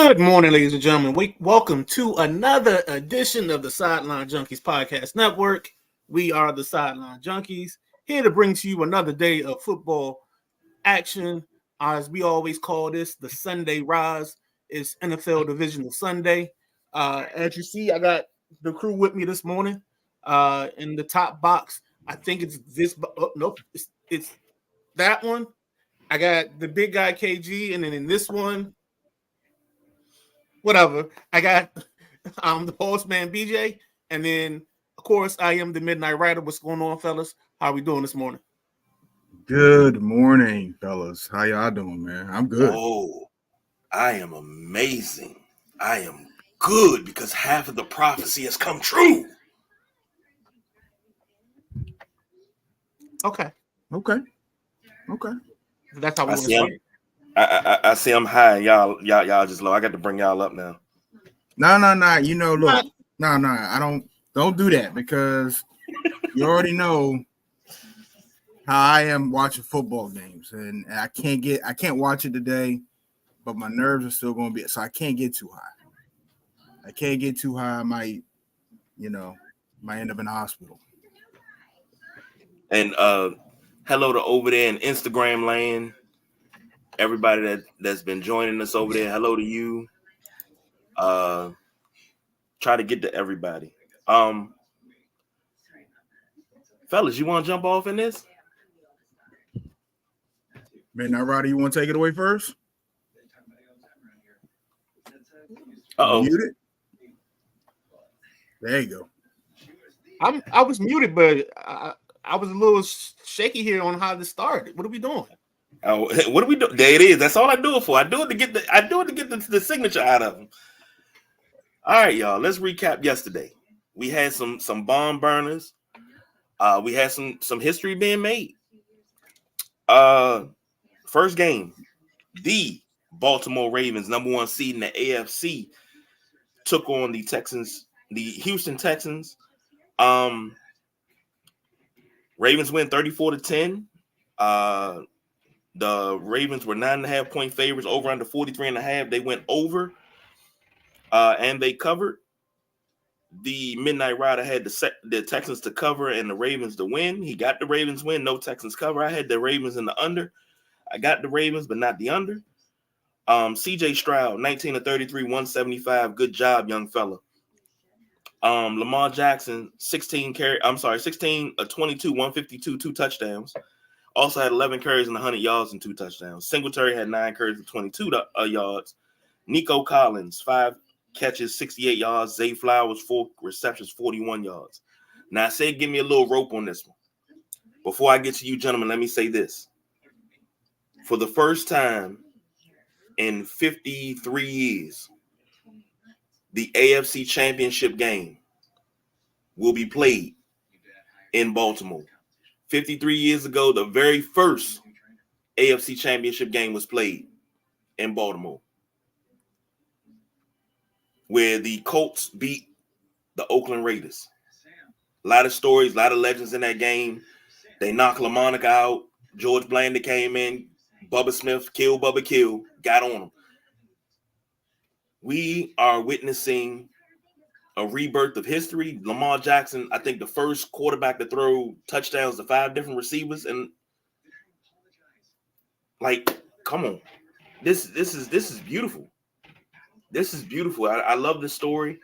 Good morning, ladies and gentlemen. Welcome to another edition of the Sideline Junkies Podcast Network. We are the Sideline Junkies, here to bring to you another day of football action. As we always call this, the Sunday Rise. It's NFL Divisional Sunday. As you see, I got the crew with me this morning. In the top box, I think it's this. Oh, nope, it's that one. I got the big guy KG, and then in this one, whatever. I got the postman BJ, and then of course I am the Midnight Rider. What's going on, fellas? How are we doing this morning? Good morning, fellas. How y'all doing, man? I'm good. Oh, I am amazing. I am good because half of the prophecy has come true. Okay. That's how we want to start. I see I'm high. Y'all just low. I got to bring y'all up now. No. You know, look, no. I don't do that because you already know how I am watching football games, and I can't watch it today, but my nerves are still going to be so I can't get too high. I might end up in the hospital. And hello to over there in Instagram land. Everybody that's been joining us over there, hello to you. Try to get to everybody. Fellas, you want to jump off in this? Midnight Rider, you want to take it away first? Uh-oh. Muted? There you go. I was muted, but I was a little shaky here on how this started. What are we doing? Oh, what do we do? There it is. That's all I do it for. I do it to get the signature out of them. All right, y'all. Let's recap yesterday. We had some bomb burners. We had some history being made. First game, the Baltimore Ravens, number 1 seed in the AFC, took on the Houston Texans. Ravens win 34-10. The Ravens were 9.5-point favorites, over under 43.5. They went over, and they covered. The Midnight Rider had the Texans to cover and the Ravens to win. He got the Ravens win, no Texans cover. I had the Ravens in the under. I got the Ravens, but not the under. CJ Stroud, 19 of 33, 175. Good job, young fella. Lamar Jackson, 16 of 22, 152, 2 touchdowns. Also had 11 carries and 100 yards and 2 touchdowns. Singletary had 9 carries and 22 yards. Nico Collins, 5 catches, 68 yards. Zay Flowers, 4 receptions, 41 yards. Now, I said give me a little rope on this one. Before I get to you, gentlemen, let me say this. For the first time in 53 years, the AFC Championship game will be played in Baltimore. 53 years ago, the very first AFC Championship game was played in Baltimore, where the Colts beat the Oakland Raiders. A lot of stories, a lot of legends in that game. They knocked LaMonica out. George Blanda came in. Bubba Smith, Bubba Kill, got on him. We are witnessing a rebirth of history. Lamar Jackson, I think the first quarterback to throw touchdowns to 5 different receivers. And come on. This is beautiful. This is beautiful. I love this story.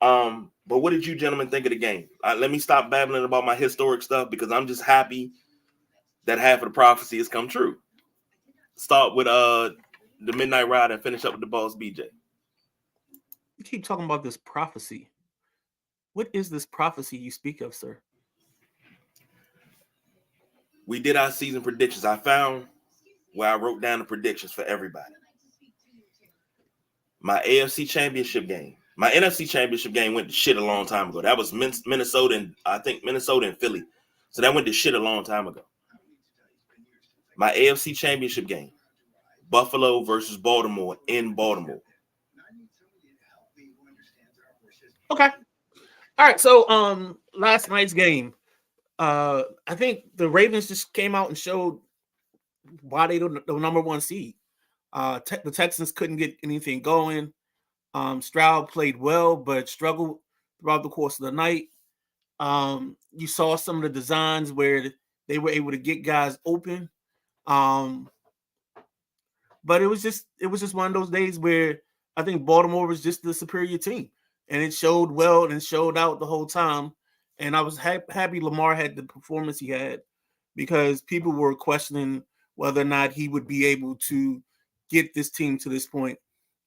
But what did you gentlemen think of the game? Let me stop babbling about my historic stuff because I'm just happy that half of the prophecy has come true. Start with the Midnight Rider and finish up with the boss BJ. You keep talking about this prophecy. What is this prophecy you speak of, sir? We did our season predictions. I found where I wrote down the predictions for everybody. My AFC Championship game. My NFC Championship game went to shit a long time ago. That was Minnesota and Philly. So that went to shit a long time ago. My AFC Championship game. Buffalo versus Baltimore in Baltimore. Okay. All right. So last night's game. I think the Ravens just came out and showed why they don't the number 1 seed. The Texans couldn't get anything going. Stroud played well, but struggled throughout the course of the night. You saw some of the designs where they were able to get guys open. But it was just one of those days where I think Baltimore was just the superior team, and it showed well and showed out the whole time. And I was happy Lamar had the performance he had, because people were questioning whether or not he would be able to get this team to this point.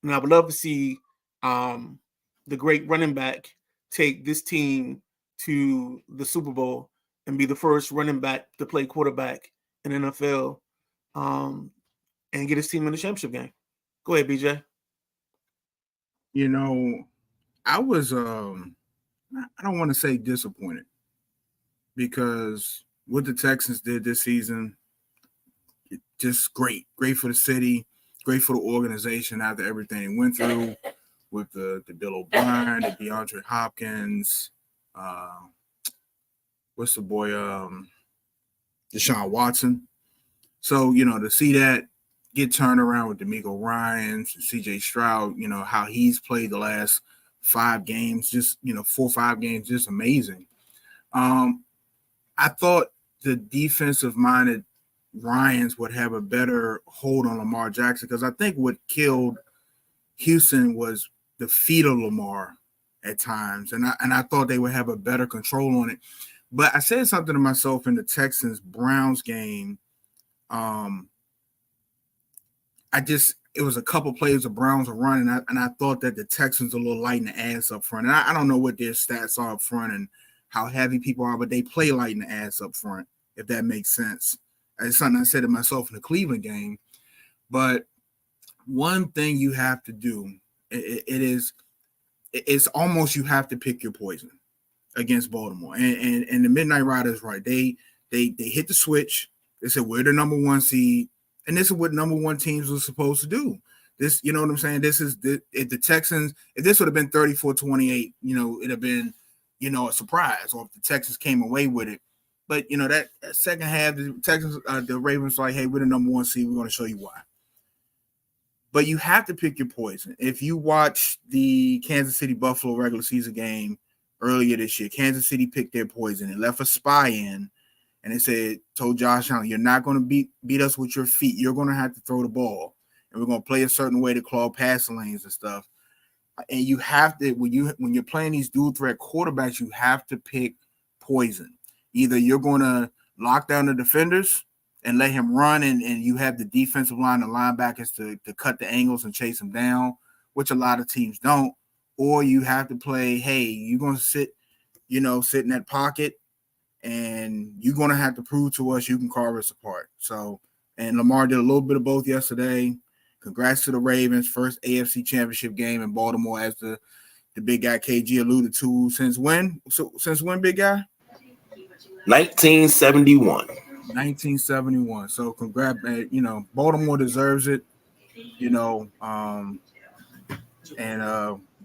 And I would love to see the great running back take this team to the Super Bowl and be the first running back to play quarterback in NFL. And get his team in the championship game. Go ahead, BJ. I was I don't want to say disappointed, because what the Texans did this season, just great for the city, great for the organization after everything they went through with the Bill O'Brien, the DeAndre Hopkins, what's the boy, Deshaun Watson. So, to see that get turned around with D'Amico Ryans, CJ Stroud, how he's played the last 5 games, just, 4 or 5 games, just amazing. I thought the defensive-minded Ryans would have a better hold on Lamar Jackson, because I think what killed Houston was the feet of Lamar at times, and I thought they would have a better control on it. But I said something to myself in the Texans-Browns game. It was a couple plays the Browns were running, and I thought that the Texans were a little light in the ass up front. And I don't know what their stats are up front and how heavy people are, but they play light in the ass up front, if that makes sense. It's something I said to myself in the Cleveland game. But one thing you have to do, it's almost you have to pick your poison against Baltimore. And the Midnight Riders, right? They hit the switch. They said, we're the number 1 seed. And this is what number 1 teams were supposed to do. This, you know what I'm saying? This is if the Texans, if this would have been 34-28, it'd have been, a surprise, or if the Texans came away with it. But, that second half, the Texans, the Ravens like, hey, we're the number 1 seed. We're going to show you why. But you have to pick your poison. If you watch the Kansas City Buffalo regular season game earlier this year, Kansas City picked their poison and left a spy in. And they said, told Josh Allen, you're not going to beat us with your feet. You're going to have to throw the ball. And we're going to play a certain way to claw passing lanes and stuff. And you have to, when you're playing these dual threat quarterbacks, you have to pick poison. Either you're going to lock down the defenders and let him run, and you have the defensive line, the linebackers to cut the angles and chase him down, which a lot of teams don't. Or you have to play, hey, you're going to sit in that pocket, and you're going to have to prove to us you can carve us apart. So, and Lamar did a little bit of both yesterday. Congrats to the Ravens, first AFC Championship game in Baltimore, as the big guy KG alluded to. Since when? Since when, big guy? 1971. 1971. So, congrats. Baltimore deserves it. And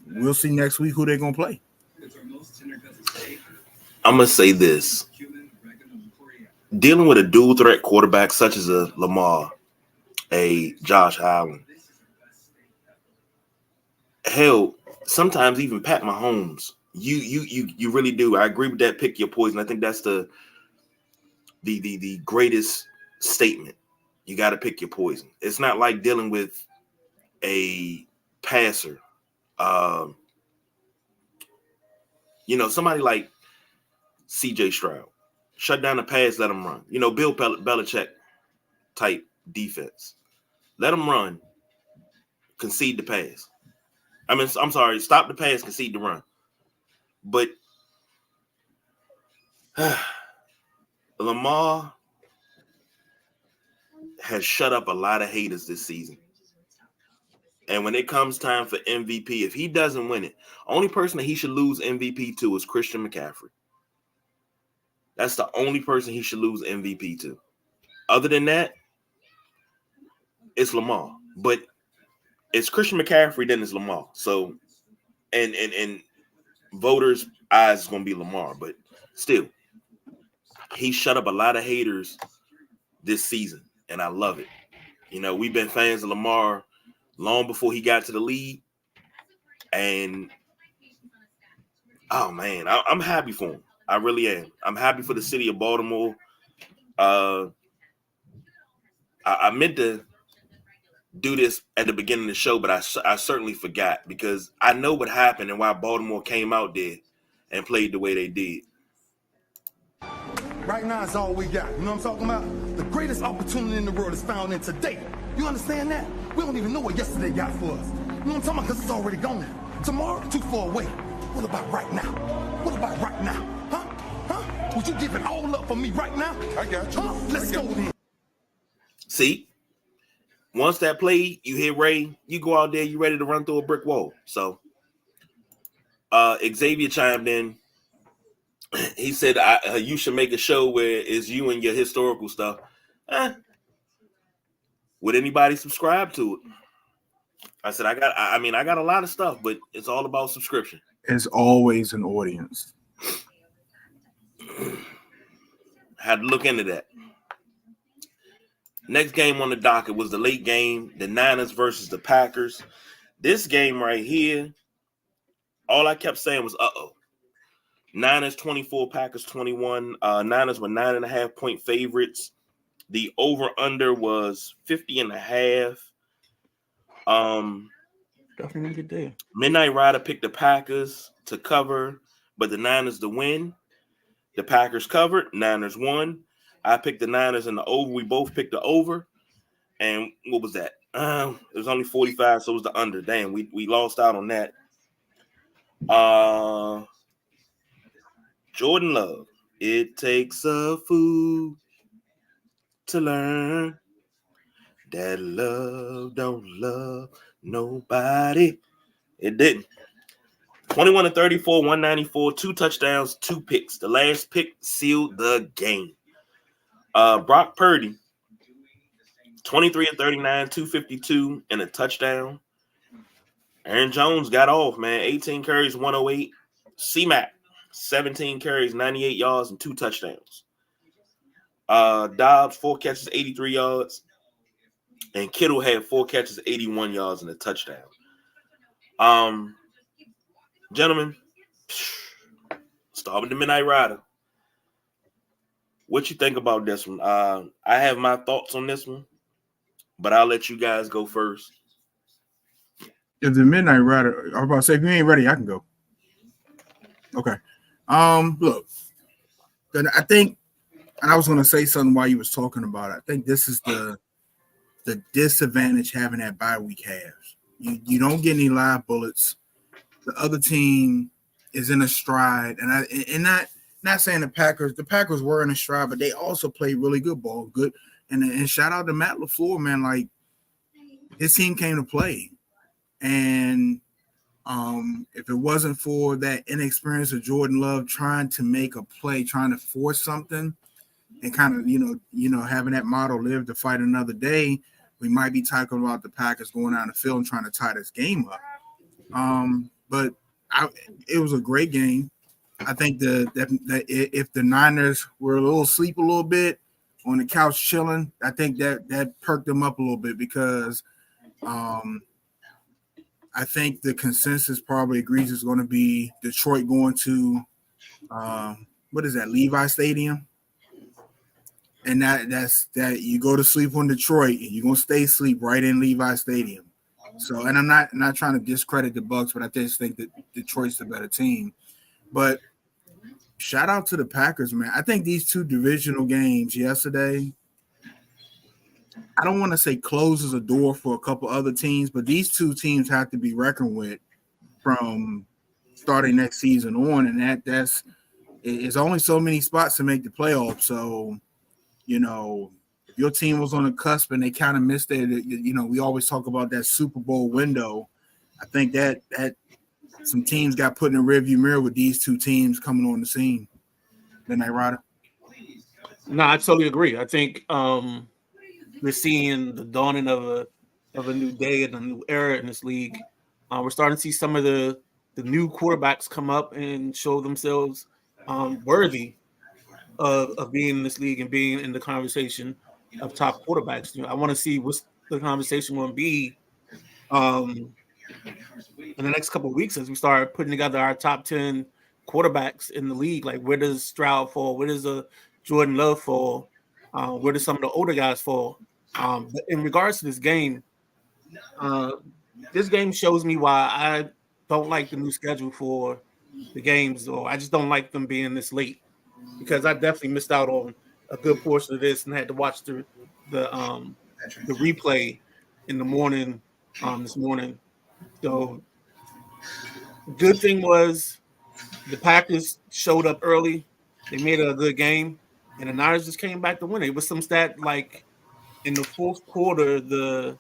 we'll see next week who they're going to play. I'm going to say this. Dealing with a dual threat quarterback such as a Lamar, a Josh Allen, hell, sometimes even Pat Mahomes, you really do. I agree with that. Pick your poison. I think that's the greatest statement. You got to pick your poison. It's not like dealing with a passer. Somebody like CJ Stroud. Shut down the pass, let him run. Bill Belichick type defense. Let him run, concede the pass. I'm sorry, stop the pass, concede the run. But Lamar has shut up a lot of haters this season. And when it comes time for MVP, if he doesn't win it, only person that he should lose MVP to is Christian McCaffrey. That's the only person he should lose MVP to. Other than that, it's Lamar. But it's Christian McCaffrey, then it's Lamar. So, and voters' eyes is going to be Lamar. But still, he shut up a lot of haters this season, and I love it. we've been fans of Lamar long before he got to the league. And, oh, man, I'm happy for him. I really am. I'm happy for the city of Baltimore. I meant to do this at the beginning of the show, but I certainly forgot because I know what happened and why Baltimore came out there and played the way they did. Right now, it's all we got. You know what I'm talking about? The greatest opportunity in the world is found in today. You understand that? We don't even know what yesterday got for us. You know what I'm talking about? Because it's already gone. Tomorrow, too far away. What about right now? What about right now? Huh? Would you give it all up for me right now? I got you. Huh? Let's go then. See? Once that play, you hit Ray, you go out there, you ready to run through a brick wall. So, Xavier chimed in. He said, you should make a show where it's you and your historical stuff. Would anybody subscribe to it? I said, I got a lot of stuff, but it's all about subscription. It's always an audience. Had to look into that. Next game on the docket was the late game, the Niners versus the Packers. This game right here, all I kept saying was, uh-oh. Niners 24, Packers 21. Niners were 9.5-point favorites. The over-under was 50.5. Definitely good day. Midnight Rider picked the Packers to cover, but the Niners to win. The Packers covered. Niners won. I picked the Niners and the over. We both picked the over. And what was that? It was only 45, so it was the under. Damn, we lost out on that. Jordan Love. It takes a fool to learn that love don't love nobody. It didn't. 21-34, 194, 2 touchdowns, 2 picks. The last pick sealed the game. Brock Purdy, 23-39, 252, and a touchdown. Aaron Jones got off, man. 18 carries, 108. C-Mac, 17 carries, 98 yards, and 2 touchdowns. Dobbs, 4 catches, 83 yards. And Kittle had 4 catches, 81 yards, and a touchdown. Gentlemen, start with the Midnight Rider. What you think about this one? I have my thoughts on this one, but I'll let you guys go first. If the Midnight Rider, I was about to say, if you ain't ready, I can go. Okay. Look, then I think, and I was going to say something while you was talking about it. I think this is the disadvantage having that bye week has. You don't get any live bullets. The other team is in a stride, and not saying the Packers were in a stride, but they also played really good ball, good. And shout out to Matt LaFleur, man. Like, his team came to play, and if it wasn't for that inexperience of Jordan Love trying to make a play, trying to force something, and kind of having that motto, live to fight another day, we might be talking about the Packers going out the field and trying to tie this game up. But it was a great game. I think that if the Niners were a little asleep a little bit on the couch chilling, I think that perked them up a little bit because I think the consensus probably agrees it's going to be Detroit going to what is that, Levi Stadium? And that's you go to sleep on Detroit and you're going to stay asleep right in Levi Stadium. So, and I'm not trying to discredit the Bucs, but I just think that Detroit's the better team. But shout out to the Packers, man. I think these 2 divisional games yesterday, I don't want to say closes a door for a couple other teams, but these 2 teams have to be reckoned with from starting next season on. And that's it's only so many spots to make the playoffs. So, if your team was on the cusp and they kind of missed it, we always talk about that Super Bowl window. I think that some teams got put in the rearview mirror with these 2 teams coming on the scene. Midnight Rider. No, I totally agree. I think we're seeing the dawning of a new day and a new era in this league. We're starting to see some of the new quarterbacks come up and show themselves worthy of being in this league and being in the conversation of top quarterbacks. I want to see the conversation will be in the next couple of weeks as we start putting together our top 10 quarterbacks in the league. Like, where does Stroud fall? Where does Jordan Love fall? Where do some of the older guys fall? But in regards to uh, this game shows me why I don't like the new schedule for the games, or I just don't like them being this late, because I definitely missed out on a good portion of this and had to watch the replay in the morning this morning. So good thing was the Packers showed up early. They made it a good game, and the Niners just came back to win. It was some stat like in the fourth quarter, the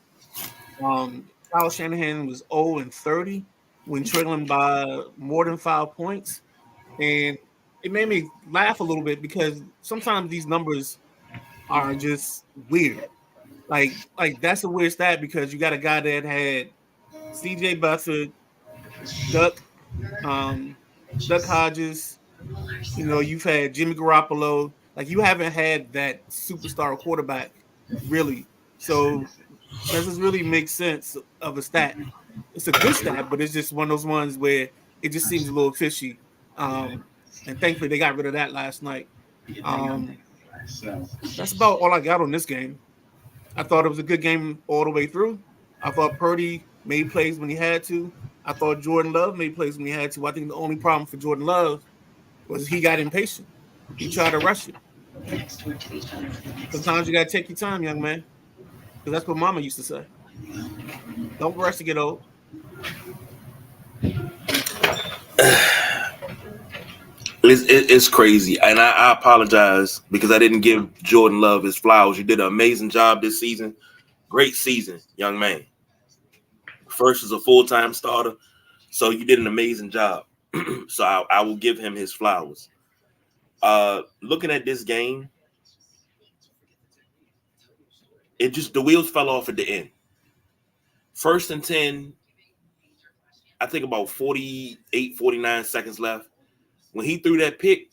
Kyle Shanahan was 0-30 when trailing by more than 5 points, and it made me laugh a little bit because sometimes these numbers are just weird. Like that's a weird stat because you got a guy that had C.J. Beathard, Duck, um, Duck Hodges. You know, you've had Jimmy Garoppolo. Like, you haven't had that superstar quarterback really. So does this really make sense of a stat? It's a good stat, but it's just one of those ones where it just seems a little fishy. And thankfully they got rid of that last night. That's about all I got on this game. I thought it was a good game all the way through. I thought Purdy made plays when he had to. I thought Jordan Love made plays when he had to. I think the only problem for Jordan Love was he got impatient. He tried to rush it. Sometimes you got to take your time, young man, because that's what Mama used to say. Don't rush to get old. It's crazy, and I apologize because I didn't give Jordan Love his flowers. You did an amazing job this season. Great season, young man. First as a full-time starter, so you did an amazing job. So I will give him his flowers. Looking at this game, the wheels fell off at the end. 1st and 10, I think about 48, 49 seconds left. When he threw that pick,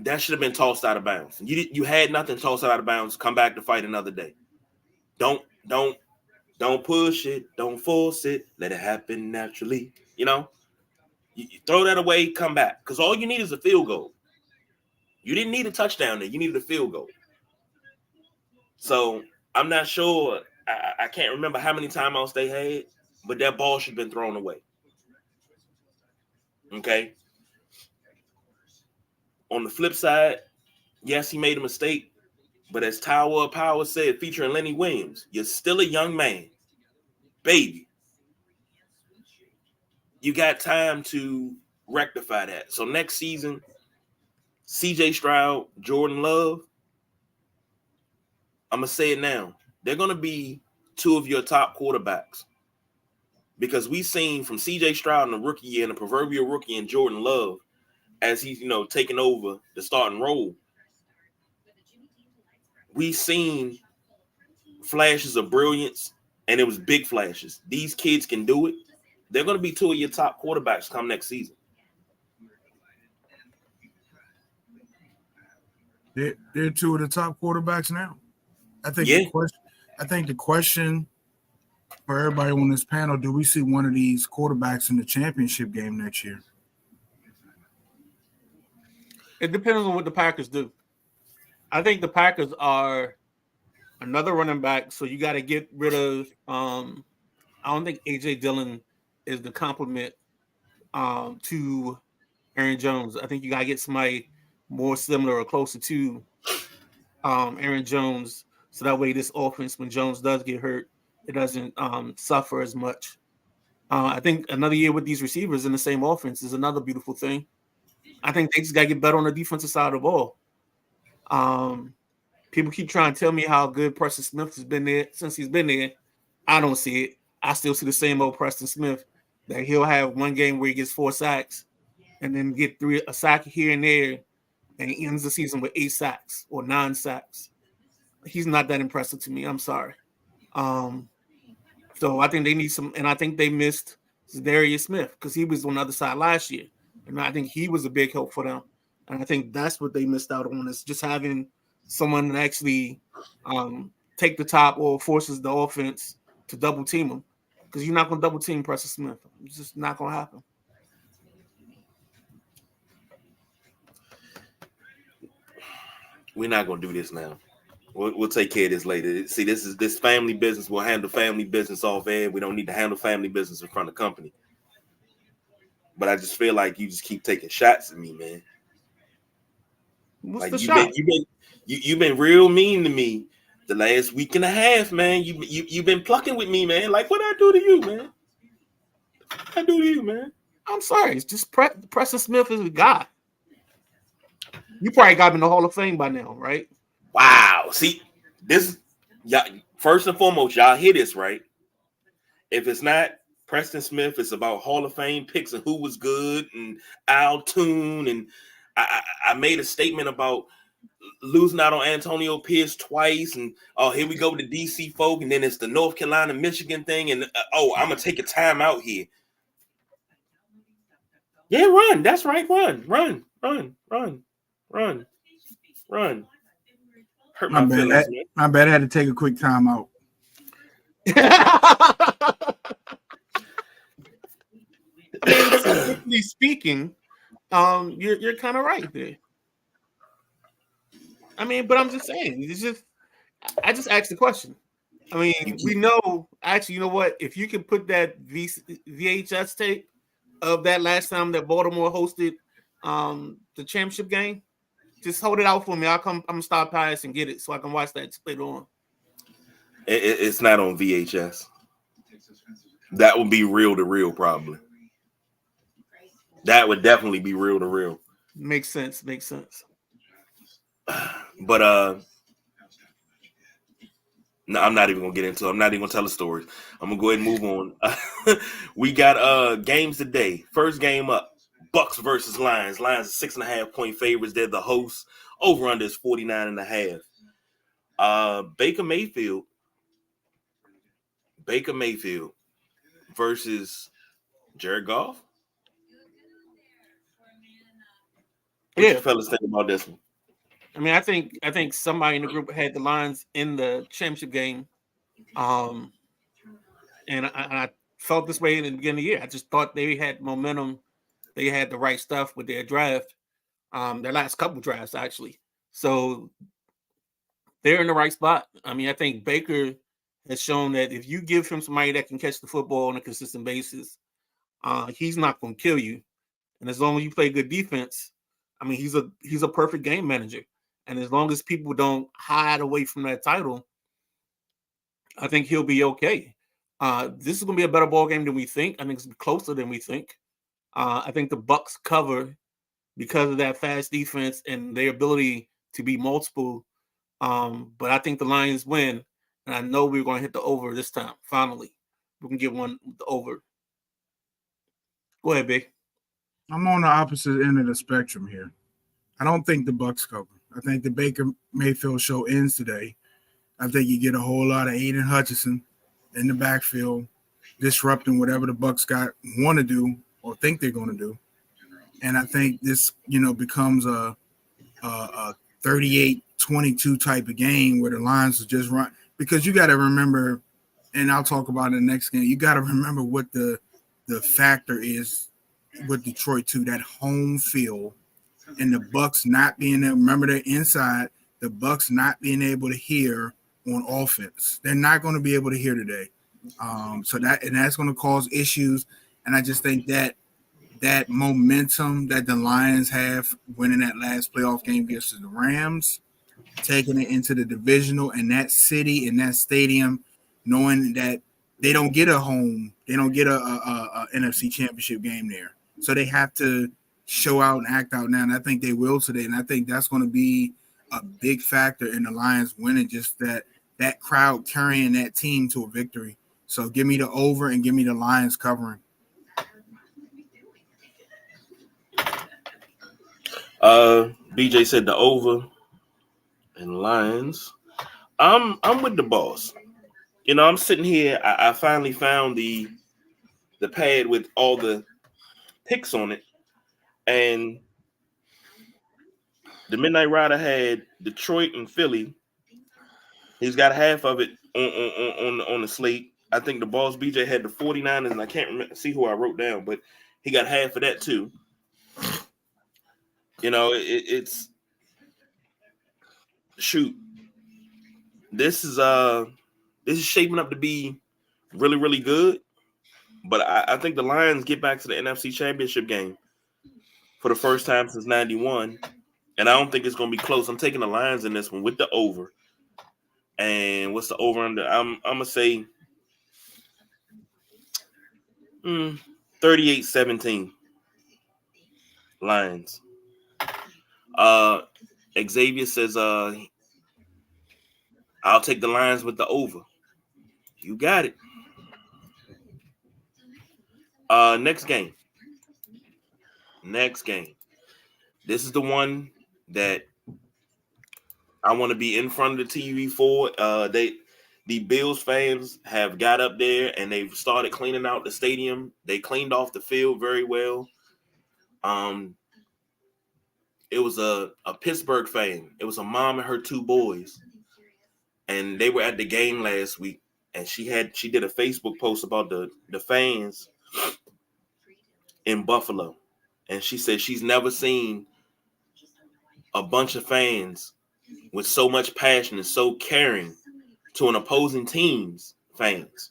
that should have been tossed out of bounds. You had nothing tossed out of bounds. Come back to fight another day. Don't push it. Don't force it. Let it happen naturally. You know, you throw that away. Come back, because all you need is a field goal. You didn't need a touchdown there. You needed a field goal. So I'm not sure. I can't remember how many timeouts they had, but that ball should have been thrown away. Okay. On the flip side, yes, he made a mistake, but as Tower of Power said, featuring Lenny Williams, you're still a young man, baby. You got time to rectify that. So next season, C.J. Stroud, Jordan Love, I'm going to say it now. They're going to be two of your top quarterbacks, because we've seen from C.J. Stroud in the rookie year and the proverbial rookie in Jordan Love, as he's, taking over the starting role, we've seen flashes of brilliance, and it was big flashes. These kids can do it. They're going to be two of your top quarterbacks come next season. They're two of the top quarterbacks now. I think the question for everybody on this panel: do we see one of these quarterbacks in the championship game next year? It depends on what the Packers do. I think the Packers are another running back, so you got to get rid of. I don't think A.J. Dillon is the complement to Aaron Jones. I think you got to get somebody more similar or closer to Aaron Jones, so that way this offense, when Jones does get hurt, it doesn't suffer as much. I think another year with these receivers in the same offense is another beautiful thing. I think they just got to get better on the defensive side of the ball. People keep trying to tell me how good Preston Smith has been there since he's been there. I don't see it. I still see the same old Preston Smith, that he'll have one game where he gets 4 sacks and then get a sack here and there, and he ends the season with 8 sacks or 9 sacks. He's not that impressive to me. I'm sorry. So I think they need some, and I think they missed Darius Smith because he was on the other side last year. And I think he was a big help for them. And I think that's what they missed out on, is just having someone that actually take the top or forces the offense to double team him, because you're not going to double team Preston Smith. It's just not going to happen. We're not going to do this now. We'll take care of this later. See, this family business. We'll handle family business off air. We don't need to handle family business in front of company. But I just feel like you just keep taking shots at me, man. What's like the shot? You've been real mean to me the last week and a half, man. You've been plucking with me, man. Like, what I do to you, man? What I do to you, man? I'm sorry. It's just Preston Smith is a guy. You probably got him in the Hall of Fame by now, right? Wow. See, this, y'all, first and foremost, y'all hear this, right? If it's not Preston Smith, it's about Hall of Fame picks and who was good and Al Toon. And I made a statement about losing out on Antonio Pierce twice. And, oh, here we go with the DC folk. And then it's the North Carolina, Michigan thing. And, I'm going to take a time out here. Yeah, run. That's right. Run. Hurt my feelings, man. My bad. I had to take a quick time out. Strictly speaking, you're kind of right there. I mean, but I'm just saying, I just asked the question. I mean, we know, actually, you know what? If you can put that VHS tape of that last time that Baltimore hosted the championship game, just hold it out for me. I'm gonna stop past and get it so I can watch that split on. It's not on VHS. That would be reel to reel, probably. That would definitely be reel to reel. Makes sense. But no, I'm not even gonna get into it. I'm not even gonna tell the story. I'm gonna go ahead and move on. We got games today. First game up, Bucks versus Lions. Lions are 6.5-point favorites. They're the hosts. Over under is 49.5. Baker Mayfield versus Jared Goff. What you fellas think about this one? I mean, I think somebody in the group had the Lions in the championship game, and I felt this way in the beginning of the year. I just thought they had momentum, they had the right stuff with their draft, their last couple drafts actually. So they're in the right spot. I mean, I think Baker has shown that if you give him somebody that can catch the football on a consistent basis, he's not going to kill you. And as long as you play good defense, I mean, he's a perfect game manager. And as long as people don't hide away from that title, I think he'll be okay. This is going to be a better ball game than we think. I think it's closer than we think. I think the Bucks cover because of that fast defense and their ability to be multiple. But I think the Lions win, and I know we're going to hit the over this time. Finally, we can get one the over. Go ahead, Big. I'm on the opposite end of the spectrum here. I don't think the Bucks cover. I think the Baker Mayfield show ends today. I think you get a whole lot of Aiden Hutchinson in the backfield, disrupting whatever the Bucks want to do or think they're going to do. And I think this, becomes a 38-22 type of game where the Lions will just run. Because you got to remember, and I'll talk about it in the next game, you got to remember what the factor is with Detroit too, that home field and the Bucks not being there. Remember, they're inside. The Bucks not being able to hear on offense. They're not going to be able to hear today. So that's going to cause issues. And I just think that momentum that the Lions have winning that last playoff game versus the Rams, taking it into the divisional and that city and that stadium, knowing that they don't get a home, they don't get a NFC championship game there. So they have to show out and act out now. And I think they will today. And I think that's going to be a big factor in the Lions winning, just that crowd carrying that team to a victory. So give me the over and give me the Lions covering. BJ said the over and Lions. I'm with the boss. I'm sitting here. I finally found the pad with all the picks on it, and the Midnight Rider had Detroit and Philly He's got half of it on the slate. I think the Boss BJ had the 49ers, and I can't see who I wrote down, but he got half of that too. You know, it's shoot. This is shaping up to be really, really good. But I think the Lions get back to the NFC Championship game for the first time since '91, and I don't think it's going to be close. I'm taking the Lions in this one with the over. And what's the over under? I'm gonna say 38-17 Lions. Xavier says I'll take the Lions with the over. You got it. Next game. This is the one that I want to be in front of the TV for. The Bills fans have got up there and they've started cleaning out the stadium. They cleaned off the field very well. It was a Pittsburgh fan. It was a mom and her two boys, and they were at the game last week. And she did a Facebook post about the fans in Buffalo, and she said she's never seen a bunch of fans with so much passion and so caring to an opposing team's fans.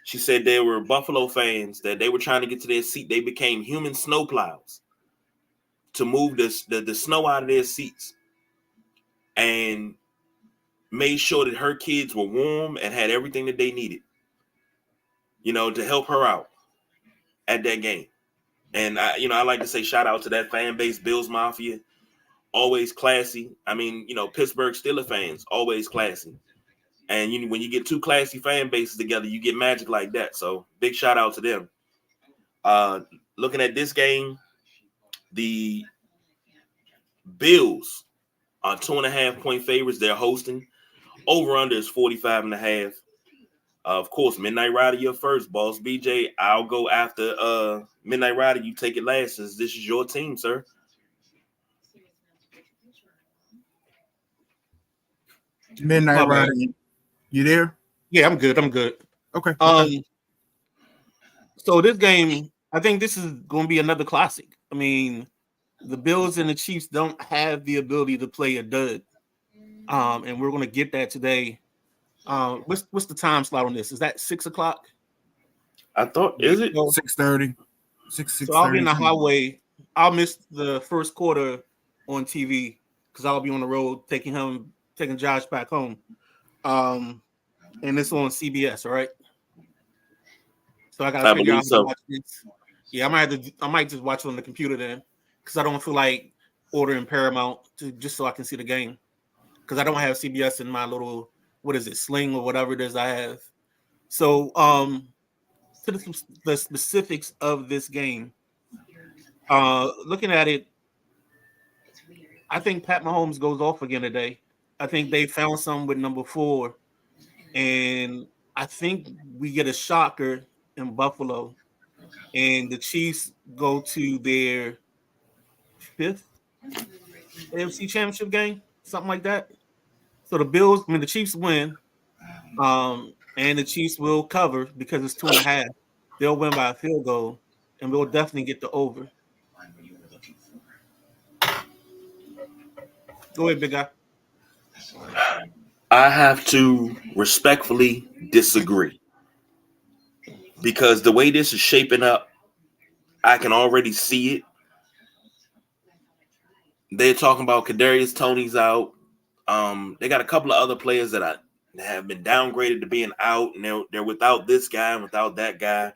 She said there were Buffalo fans that they were trying to get to their seat. They became human snowplows to move the snow out of their seats and made sure that her kids were warm and had everything that they needed, to help her out at that game. And I like to say shout out to that fan base, Bills Mafia, always classy. I mean, Pittsburgh Steelers fans, always classy. And when you get two classy fan bases together, you get magic like that. So big shout out to them. Looking at this game, the Bills are 2.5-point favorites. They're hosting. Over under is 45.5. Of course, Midnight Rider, you're first. Boss BJ, I'll go after Midnight Rider. You take it last, since this is your team, sir. Midnight Rider, you there? Yeah, I'm good. Okay. So this game, I think this is going to be another classic. I mean, the Bills and the Chiefs don't have the ability to play a dud, and we're going to get that today. What's the time slot on this? Is that 6 o'clock? I thought, is it 6:30? 6:30. So I'll be in the highway. I'll miss the first quarter on TV because I'll be on the road taking Josh back home. And it's on CBS, all right? So I gotta figure out how to watch this. Yeah, I might just watch it on the computer then, because I don't feel like ordering Paramount just so I can see the game. Because I don't have CBS in my little, Sling or whatever it is I have. So to the specifics of this game, looking at it, I think Pat Mahomes goes off again today. I think they found something with number 4. And I think we get a shocker in Buffalo, and the Chiefs go to their 5th AFC Championship game, something like that. So the Chiefs win, and the Chiefs will cover because it's 2.5. They'll win by a field goal, and we'll definitely get the over. Go ahead, big guy. I have to respectfully disagree, because the way this is shaping up, I can already see it. They're talking about Kadarius Toney's out. They got a couple of other players that have been downgraded to being out, and they're without this guy and without that guy.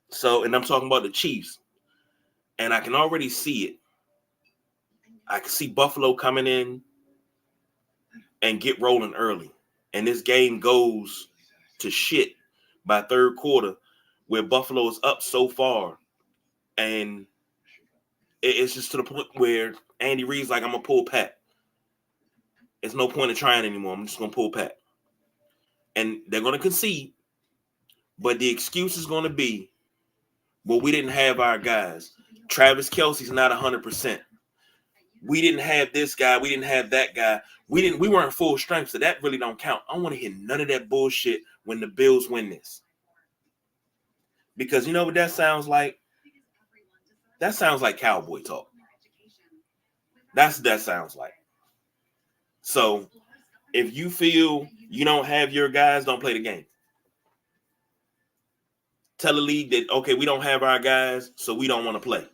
So, and I'm talking about the Chiefs, and I can already see it. I can see Buffalo coming in and get rolling early. And this game goes to shit by third quarter, where Buffalo is up so far. And it's just to the point where Andy Reid's like, I'm going to pull Pat. There's no point in trying anymore. I'm just going to pull Pat. And they're going to concede. But the excuse is going to be, well, we didn't have our guys. Travis Kelce's not 100%. we didn't have this guy, we didn't have that guy, we weren't full strength, so that really don't count. I don't want to hear none of that bullshit when the Bills win this. Because you know what that sounds like? That sounds like cowboy talk. That sounds like. So if you feel you don't have your guys, don't play the game. Tell the league that, okay, we don't have our guys, so we don't want to play.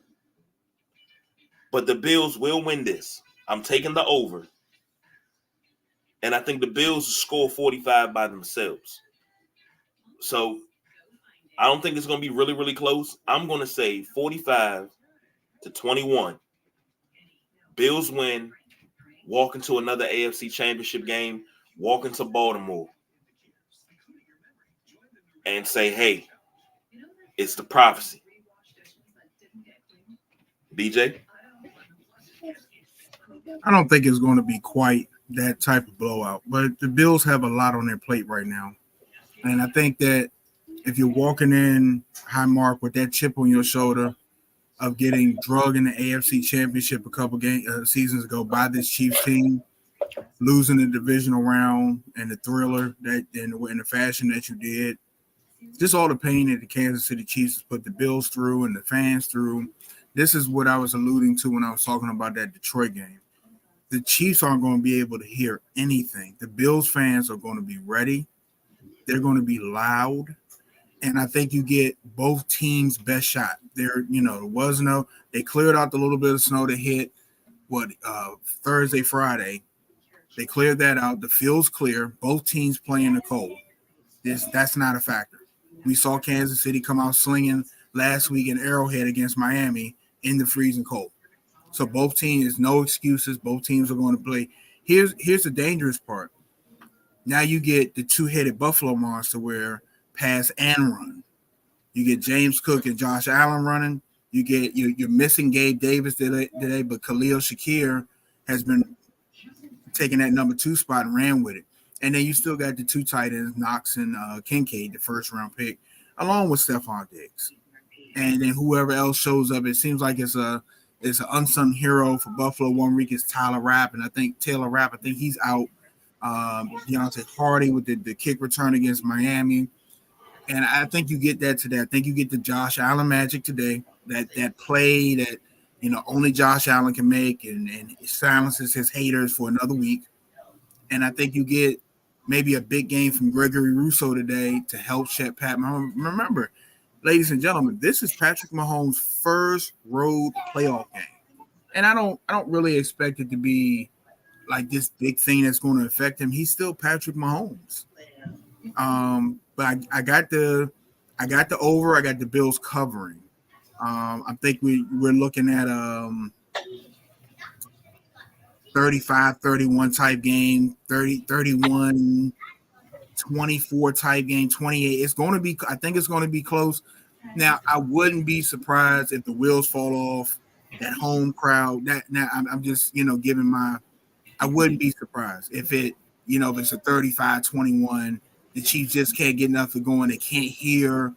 But the Bills will win this. I'm taking the over. And I think the Bills will score 45 by themselves. So I don't think it's going to be really, really close. I'm going to say 45-21. Bills win, walk into another AFC Championship game, walk into Baltimore, and say, hey, it's the prophecy. BJ? I don't think it's going to be quite that type of blowout, but the Bills have a lot on their plate right now. And I think that if you're walking in, high mark, with that chip on your shoulder of getting drugged in the AFC Championship a couple seasons ago by this Chiefs team, losing the divisional round and the thriller that in the fashion that you did, just all the pain that the Kansas City Chiefs put the Bills through and the fans through. This is what I was alluding to when I was talking about that Detroit game. The Chiefs aren't going to be able to hear anything. The Bills fans are going to be ready. They're going to be loud. And I think you get both teams' best shot. There was they cleared out the little bit of snow that hit Thursday, Friday. They cleared that out. The field's clear. Both teams play in the cold. That's not a factor. We saw Kansas City come out slinging last week in Arrowhead against Miami in the freezing cold. So both teams, no excuses. Both teams are going to play. Here's the dangerous part. Now you get the two-headed Buffalo monster where pass and run. You get James Cook and Josh Allen running. You're missing Gabe Davis today, but Khalil Shakir has been taking that number 2 spot and ran with it. And then you still got the 2 tight ends, Knox and Kincaid, the first-round pick, along with Stephon Diggs. And then whoever else shows up, it seems like it's an unsung hero for Buffalo. 1 week is Taylor Rapp, and I think he's out. Deontay Hardy with the kick return against Miami. And I think you get that today. I think you get the Josh Allen magic today, that play that only Josh Allen can make and silences his haters for another week. And I think you get maybe a big game from Gregory Rousseau today to help shut Pat Mahomes. Remember, ladies and gentlemen, this is Patrick Mahomes' first road playoff game. And I don't really expect it to be like this big thing that's going to affect him. He's still Patrick Mahomes. But I got the over. I got the Bills covering. I think we're looking at 35-31 type game, 30-31, 24 type game, 28. It's going to be. I think it's going to be close. Now I wouldn't be surprised if the wheels fall off. That home crowd. I'm just giving my. I wouldn't be surprised if it's a 35-21. The Chiefs just can't get nothing going. They can't hear.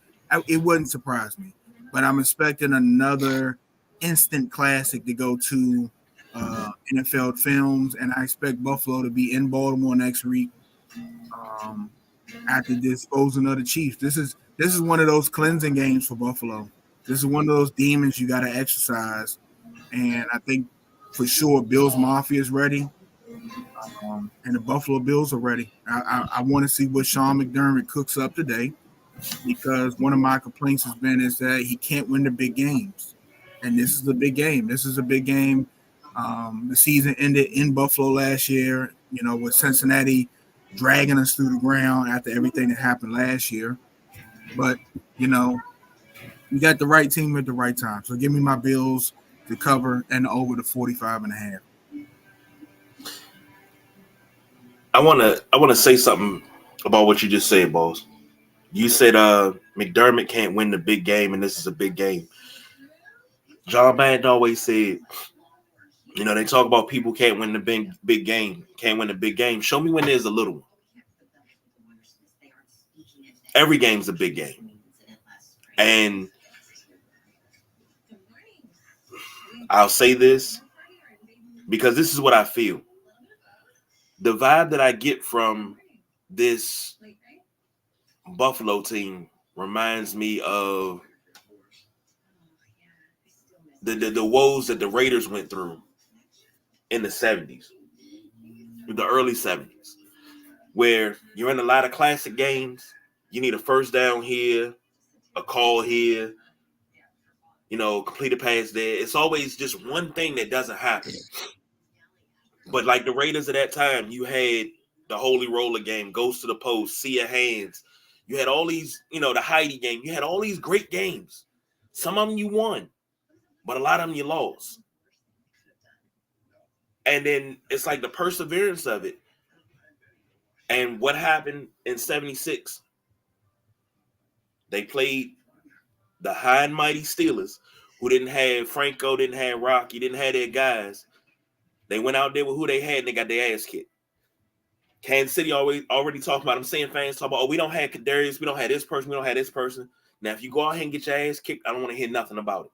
It wouldn't surprise me. But I'm expecting another instant classic to go to NFL Films, and I expect Buffalo to be in Baltimore next week after disposing of the Chiefs. This is one of those cleansing games for Buffalo. This is one of those demons you got to exercise, and I think for sure Bills Mafia is ready. And the Buffalo Bills are ready. I want to see what Sean McDermott cooks up today, because one of my complaints has been is that he can't win the big games, and this is a big game. This is a big game. The season ended in Buffalo last year, with Cincinnati dragging us through the ground after everything that happened last year. But you got the right team at the right time. So give me my Bills to cover and over the 45.5. I want to say something about what you just said, boss. You said McDermott can't win the big game, and this is a big game. John Madden always said, they talk about people can't win the big game, can't win the big game. Show me when there's a little one. Every game's a big game. And I'll say this, because this is what I feel. The vibe that I get from this Buffalo team reminds me of the woes that the Raiders went through in the 70s, the early 70s, where you're in a lot of classic games. You need a first down here, a call here, complete a pass there. It's always just one thing that doesn't happen. But like the Raiders at that time, you had the holy roller game, goes to the post, see your hands. You had all these, the Heidi game. You had all these great games. Some of them you won, but a lot of them you lost. And then it's like the perseverance of it. And what happened in 76? They played the high and mighty Steelers, who didn't have Franco, didn't have Rocky, didn't have their guys. They went out there with who they had, and they got their ass kicked. Kansas City already talking about, I'm seeing fans talk about, we don't have Kadarius, we don't have this person, we don't have this person. Now, if you go out here and get your ass kicked, I don't want to hear nothing about it.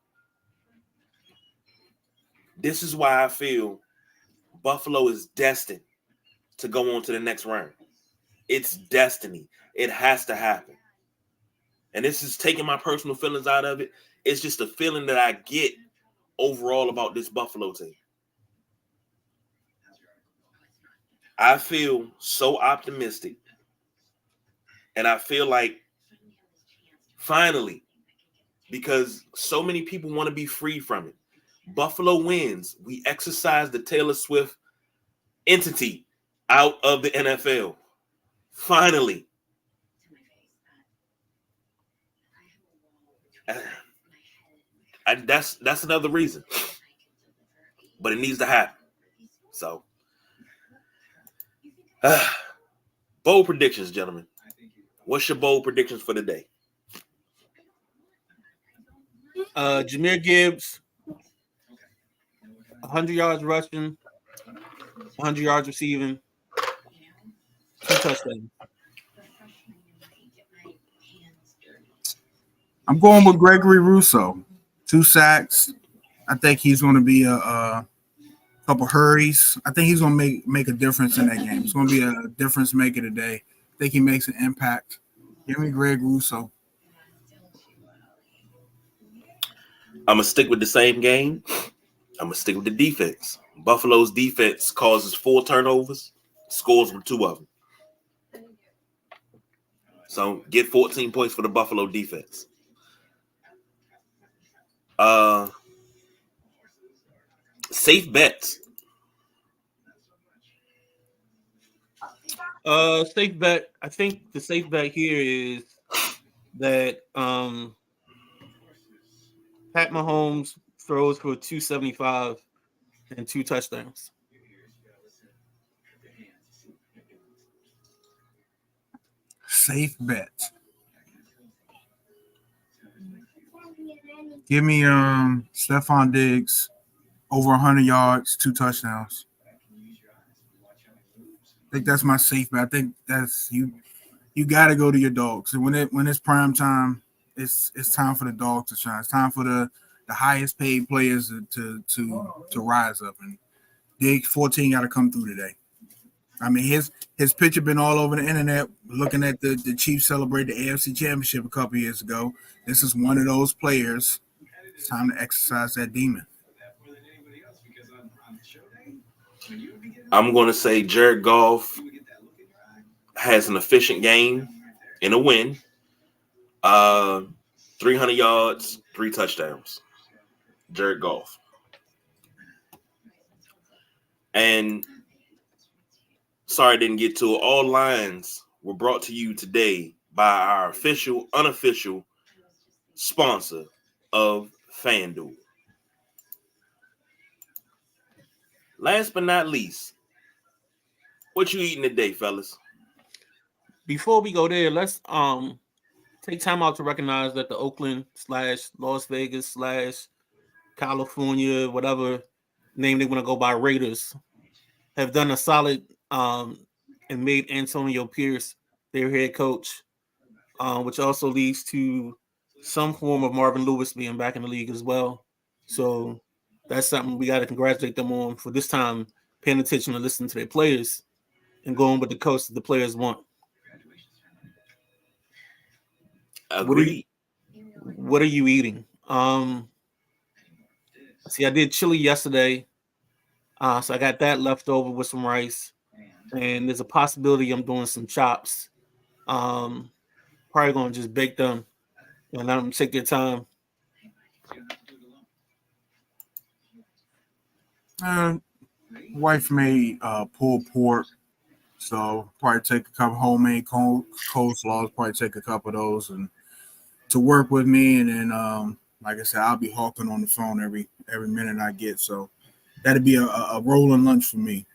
This is why I feel Buffalo is destined to go on to the next round. It's destiny. It has to happen. And this is taking my personal feelings out of it. It's just a feeling that I get overall about this Buffalo team. I feel so optimistic. And I feel like finally, because so many people want to be free from it, Buffalo wins. We exercise the Taylor Swift entity out of the NFL. Finally. That's another reason. But it needs to happen. So, bold predictions, gentlemen. What's your bold predictions for the day? Jahmyr Gibbs, 100 yards rushing, 100 yards receiving, 2 touchdowns. I'm going with Gregory Rousseau. 2 sacks. I think he's going to be a couple hurries. I think he's going to make a difference in that game. It's going to be a difference maker today. I think he makes an impact. Give me Greg Rousseau. I'm going to stick with the same game. I'm going to stick with the defense. Buffalo's defense causes 4 turnovers, scores from 2 of them. So get 14 points for the Buffalo defense. Safe bets. Safe bet. I think the safe bet here is that Pat Mahomes throws for 275 and 2 touchdowns. Safe bet. Give me Stephon Diggs over 100 yards, 2 touchdowns. I think that's my safe bet. I think that's you got to go to your dogs. And when it's prime time, it's time for the dogs to shine. It's time for the highest paid players to rise up. And Diggs 14 got to come through today. I mean, his picture been all over the internet. Looking at the Chiefs celebrate the AFC Championship a couple years ago. This is one of those players. It's time to exercise that demon. I'm going to say Jared Goff has an efficient game in a win. 300 yards, 3 touchdowns. Jared Goff. And sorry I didn't get to it. All lines were brought to you today by our official, unofficial sponsor of FanDuel. Last but not least, what you eating today, fellas? Before we go there, let's take time out to recognize that the Oakland/Las Vegas/California, whatever name they want to go by, Raiders have done a solid and made Antonio Pierce their head coach, which also leads to some form of Marvin Lewis being back in the league as well. So that's something we got to congratulate them on for this time, paying attention and listening to their players and going with the coach that the players want. Agreed. What are you eating? See, I did chili yesterday, so I got that left over with some rice, and there's a possibility I'm doing some chops. Probably gonna just bake them and let them take their time. Wife made pulled pork, so probably take a couple homemade coleslaws. Probably take a couple of those and to work with me, and then like I said, I'll be hawking on the phone every minute I get. So that'd be a rolling lunch for me.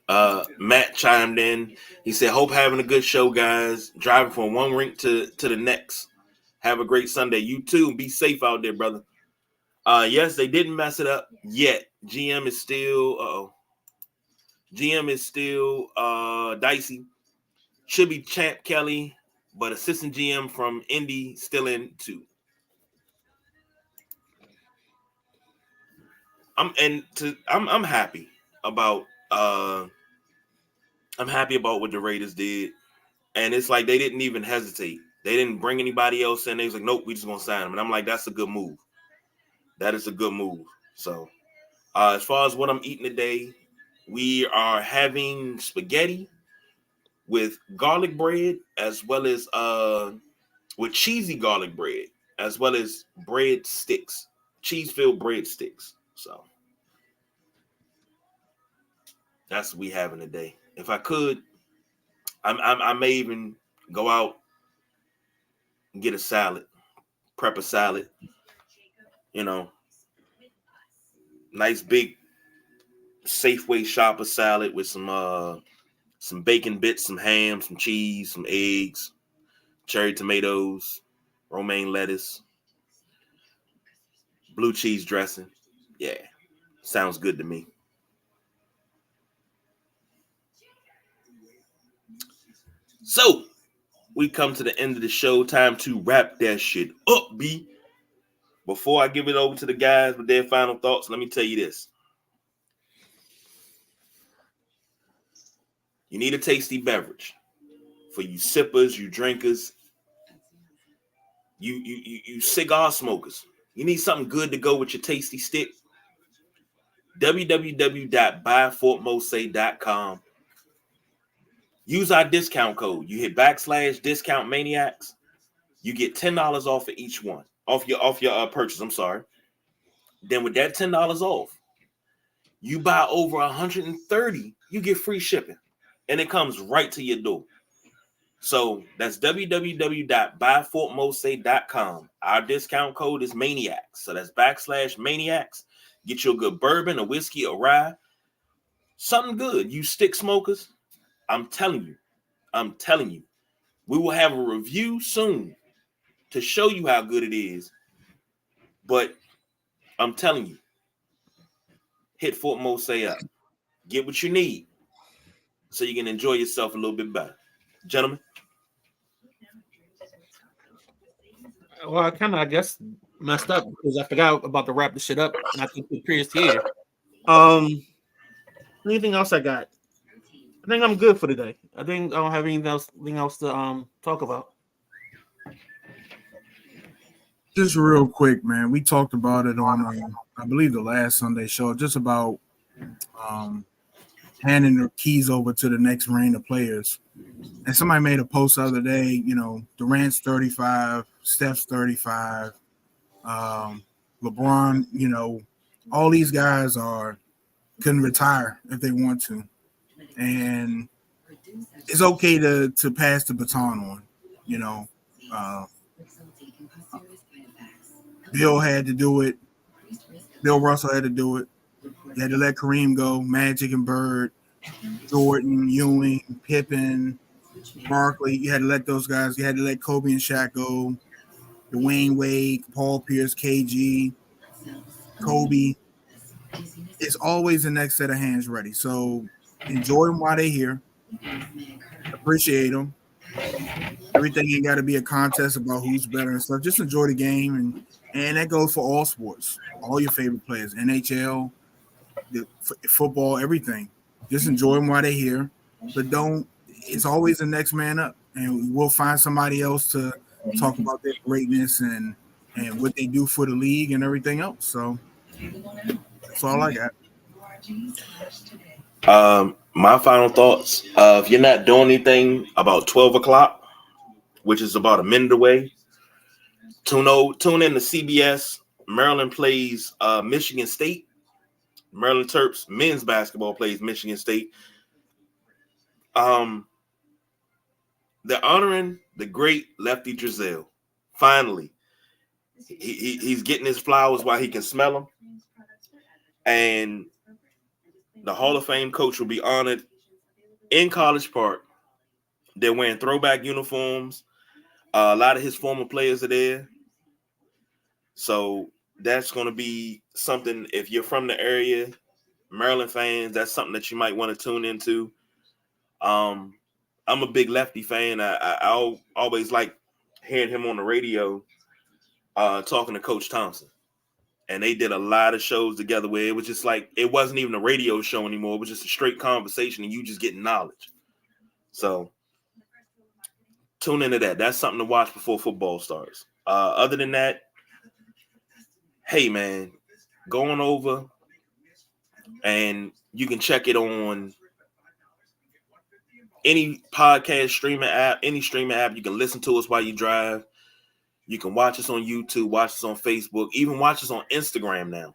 Matt chimed in. He said, "Hope having a good show, guys. Driving from one rink to the next. Have a great Sunday. You too. Be safe out there, brother." Yes, they didn't mess it up yet. GM is still dicey. Should be Champ Kelly, but assistant GM from Indy still in too. I'm happy about what the Raiders did, and it's like they didn't even hesitate. They didn't bring anybody else in. They was like, "Nope, we just gonna sign him." And I'm like, "That's a good move. That is a good move." So, as far as what I'm eating today, we are having spaghetti with garlic bread, as well as with cheesy garlic bread, as well as bread sticks, cheese-filled bread sticks. So that's what we having today. If I could, I may even go out and get a salad, prep a salad. You know, nice big Safeway shopper salad with some bacon bits, some ham, some cheese, some eggs, cherry tomatoes, romaine lettuce, blue cheese dressing. Yeah, sounds good to me. So we come to the end of the show. Time to wrap that shit up, B. Before I give it over to the guys with their final thoughts, let me tell you this. You need a tasty beverage for you sippers, you drinkers, you cigar smokers. You need something good to go with your tasty stick. www.buyfortmose.com. Use our discount code. You hit /discount maniacs. You get $10 off for each one. Off your purchase. I'm sorry. Then with that $10 off, you buy over 130, you get free shipping. And it comes right to your door. So that's www.buyfortmose.com. Our discount code is maniacs. So that's /maniacs. Get you a good bourbon, a whiskey, a rye. Something good. You stick smokers. I'm telling you. We will have a review soon to show you how good it is. But I'm telling you, hit Fort Mose up. Get what you need so you can enjoy yourself a little bit better. Gentlemen. Well, I kind of, I guess, messed up because I forgot about to wrap the shit up, and I think we're curious here. Anything else I got? I think I'm good for today. I think I don't have anything else to talk about. Just real quick, man. We talked about it on, I believe, the last Sunday show, just about handing the keys over to the next reign of players. And somebody made a post the other day, you know, Durant's 35, Steph's 35, LeBron, you know, all these guys can retire if they want to. And it's okay to pass the baton on, you know. Bill had to do it. Bill Russell had to do it. You had to let Kareem go, Magic and Bird, Jordan, Ewing, Pippen, Barkley. You had to let those guys. You had to let Kobe and Shaq go. Dwayne Wade, Paul Pierce, KG, Kobe. It's always the next set of hands ready. So enjoy them while they're here. Appreciate them. Everything ain't got to be a contest about who's better and stuff. Just enjoy the game and And that goes for all sports, all your favorite players, NHL, football, everything. Just enjoy them while they're here, but don't. It's always the next man up, and we'll find somebody else to talk about their greatness and what they do for the league and everything else. So that's all I got. My final thoughts. If you're not doing anything about 12 o'clock, which is about a minute away, tune in to CBS. Maryland plays Michigan State. Maryland Terps men's basketball plays Michigan State. They're honoring the great Lefty Driesell. Finally, he's getting his flowers while he can smell them. And the Hall of Fame coach will be honored in College Park. They're wearing throwback uniforms. A lot of his former players are there. So that's going to be something, if you're from the area, Maryland fans, that's something that you might want to tune into. I'm a big Lefty fan. I always like hearing him on the radio talking to Coach Thompson. And they did a lot of shows together where it was just like, it wasn't even a radio show anymore. It was just a straight conversation and you just getting knowledge. So tune into that. That's something to watch before football starts. Other than that, hey, man, going over and you can check it on any podcast streaming app, any streaming app. You can listen to us while you drive. You can watch us on YouTube, watch us on Facebook, even watch us on Instagram now.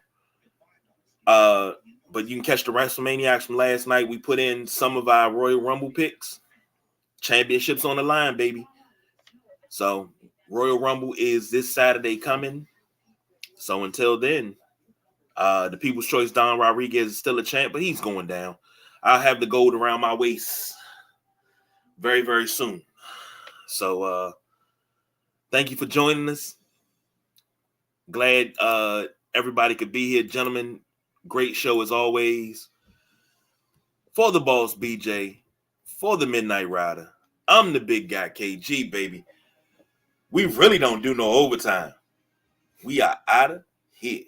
But you can catch the WrestleManiacs from last night. We put in some of our Royal Rumble picks. Championships on the line, baby. So Royal Rumble is this Saturday coming. So until then, the People's Choice Don Rodriguez is still a champ, but he's going down. I'll have the gold around my waist very, very soon. So thank you for joining us. Glad everybody could be here. Gentlemen, great show as always. For the boss, BJ, for the Midnight Rider, I'm the big guy, KG, baby. We really don't do no overtime. We are out of here.